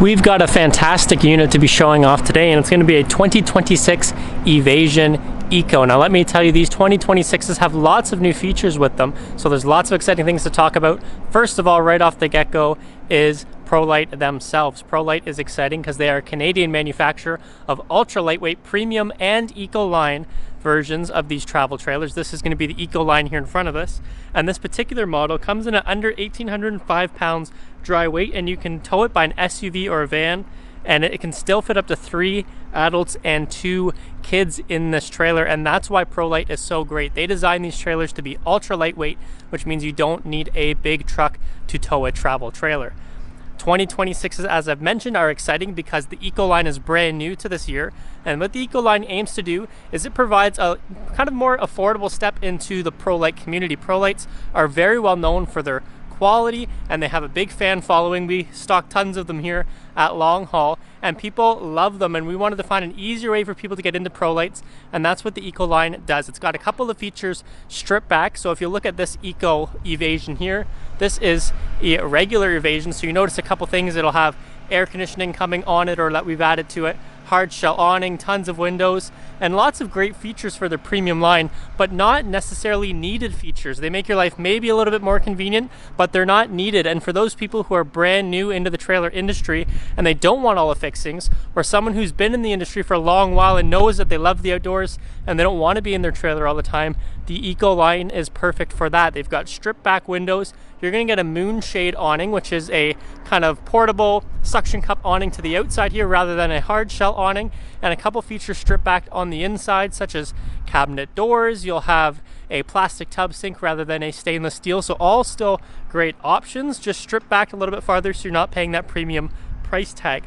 We've got a fantastic unit to be showing off today, and it's going to be a 2026 Evasion Eco. Now let me tell you, these 2026s have lots of new features with them, so there's lots of exciting things to talk about. First of all, right off the get-go is Prolite themselves. Prolite is exciting because they are a Canadian manufacturer of ultra lightweight premium and eco line versions of these travel trailers. This is going to be the eco line here in front of us, and this particular model comes in at under 1,805 pounds dry weight, and you can tow it by an SUV or a van, and it can still fit up to 3 adults and 2 kids in this trailer. And that's why Prolite is so great. They design these trailers to be ultra lightweight, which means you don't need a big truck to tow a travel trailer. 2026s, as I've mentioned, are exciting because the Eco line is brand new to this year, and what the Eco line aims to do is it provides a kind of more affordable step into the Prolite community. Prolites are very well known for their quality, and they have a big fan following. We stock tons of them here at Long Haul, and people love them, and we wanted to find an easier way for people to get into Prolites, and that's what the Eco line does. It's got a couple of features stripped back. So if you look at this Eco Evasion here, this is a regular Evasion, so you notice a couple things. It'll have air conditioning coming on it, or that we've added to it, hard shell awning, tons of windows, and lots of great features for the premium line, but not necessarily needed features. They make your life maybe a little bit more convenient, but they're not needed. And for those people who are brand new into the trailer industry and they don't want all the fixings, or someone who's been in the industry for a long while and knows that they love the outdoors and they don't want to be in their trailer all the time, the Eco line is perfect for that. They've got stripped back windows. You're going to get a moonshade awning, which is a kind of portable suction cup awning to the outside here rather than a hard shell awning, and a couple features stripped back on the inside, such as cabinet doors. You'll have a plastic tub sink rather than a stainless steel, so all still great options, just stripped back a little bit farther so you're not paying that premium price tag.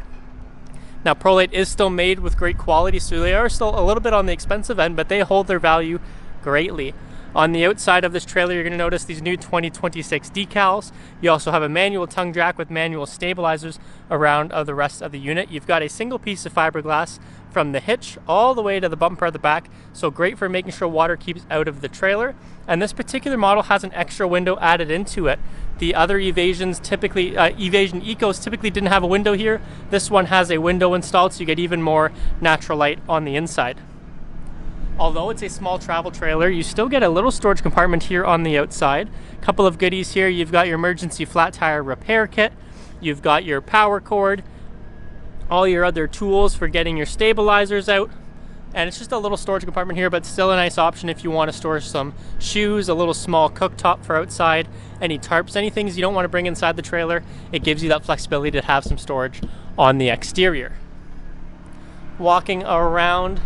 Now, Prolite is still made with great quality, so they are still a little bit on the expensive end, but they hold their value greatly. On the outside of this trailer, you're going to notice these new 2026 decals. You also have a manual tongue jack with manual stabilizers around the rest of the unit. You've got a single piece of fiberglass from the hitch all the way to the bumper at the back, so great for making sure water keeps out of the trailer. And this particular model has an extra window added into it. The other Evasion Ecos typically didn't have a window here. This one has a window installed, so you get even more natural light on the inside. Although it's a small travel trailer, you still get a little storage compartment here on the outside. A couple of goodies here. You've got your emergency flat tire repair kit. You've got your power cord, all your other tools for getting your stabilizers out. And it's just a little storage compartment here, but still a nice option if you want to store some shoes, a little small cooktop for outside, any tarps, any things you don't want to bring inside the trailer. It gives you that flexibility to have some storage on the exterior. Walking around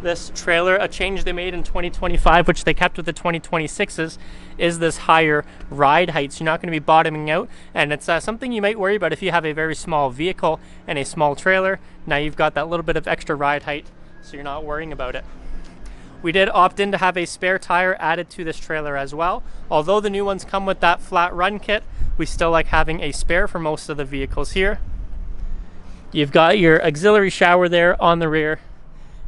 this trailer, a change they made in 2025, which they kept with the 2026s, is this higher ride height. So you're not going to be bottoming out, and it's something you might worry about if you have a very small vehicle and a small trailer. Now you've got that little bit of extra ride height, so you're not worrying about it. We did opt in to have a spare tire added to this trailer as well. Although the new ones come with that flat run kit, we still like having a spare for most of the vehicles here. You've got your auxiliary shower there on the rear.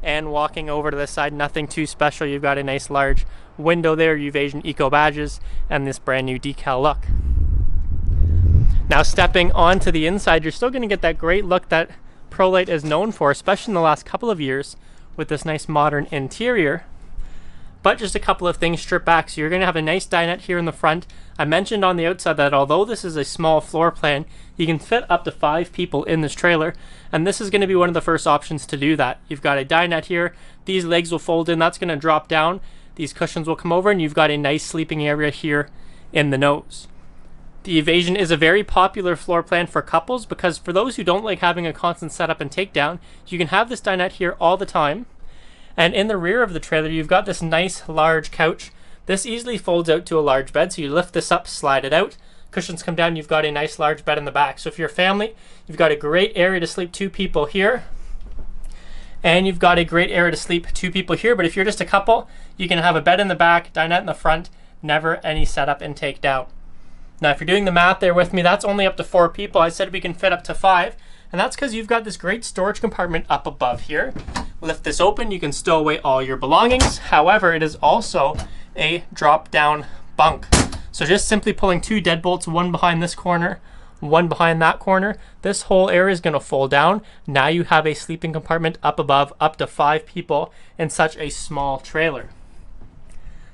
And walking over to this side, nothing too special. You've got a nice large window there, Evasion Eco badges, and this brand new decal look. Now stepping onto the inside, you're still going to get that great look that Prolite is known for, especially in the last couple of years, with this nice modern interior. But just a couple of things stripped back. So you're going to have a nice dinette here in the front. I mentioned on the outside that although this is a small floor plan, you can fit up to 5 people in this trailer, and this is going to be one of the first options to do that. You've got a dinette here. These legs will fold in. That's going to drop down. These cushions will come over, and you've got a nice sleeping area here in the nose. The Evasion is a very popular floor plan for couples because for those who don't like having a constant setup and takedown, you can have this dinette here all the time. And in the rear of the trailer, you've got this nice large couch. This easily folds out to a large bed, so you lift this up, slide it out. Cushions come down, you've got a nice large bed in the back. So if you're a family, you've got a great area to sleep 2 people here. And you've got a great area to sleep 2 people here. But if you're just a couple, you can have a bed in the back, dinette in the front, never any setup and take down. Now, if you're doing the math there with me, that's only up to 4 people. I said we can fit up to 5. And that's because you've got this great storage compartment up above here. Lift this open, you can stow away all your belongings. However, it is also a drop-down bunk. So just simply pulling 2 deadbolts, one behind this corner, one behind that corner. This whole area is going to fold down. Now you have a sleeping compartment up above, up to 5 people in such a small trailer.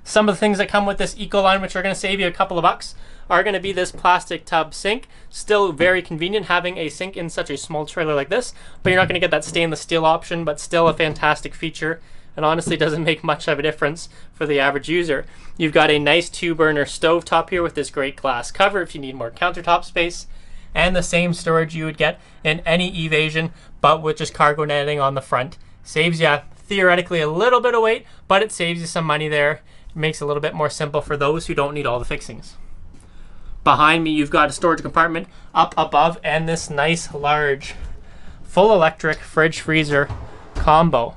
Some of the things that come with this Eco line, which are going to save you a couple of bucks, are going to be this plastic tub sink. Still very convenient having a sink in such a small trailer like this, but you're not going to get that stainless steel option, but still a fantastic feature, and honestly doesn't make much of a difference for the average user. You've got a nice 2-burner stove top here with this great glass cover if you need more countertop space, and the same storage you would get in any Evasion, but with just cargo netting on the front. Saves you theoretically a little bit of weight, but it saves you some money there. It makes it a little bit more simple for those who don't need all the fixings. Behind me, you've got a storage compartment up above and this nice large full electric fridge freezer combo.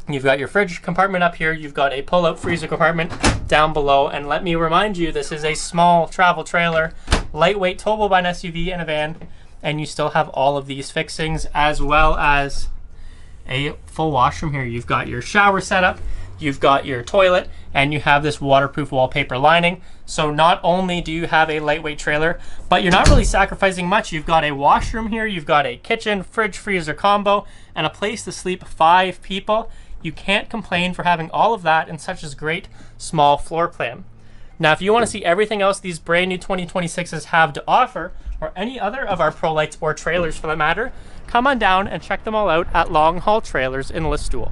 You've got your fridge compartment up here, you've got a pull-out freezer compartment down below, and let me remind you, this is a small travel trailer, lightweight, towable by an SUV and a van, and you still have all of these fixings as well as a full washroom here. You've got your shower setup, you've got your toilet, and you have this waterproof wallpaper lining. So not only do you have a lightweight trailer, but you're not really sacrificing much. You've got a washroom here, you've got a kitchen, fridge, freezer combo, and a place to sleep 5 people. You can't complain for having all of that in such a great small floor plan. Now, if you want to see everything else these brand new 2026s have to offer, or any other of our Prolites or trailers for that matter, come on down and check them all out at Long Haul Trailers in Listool.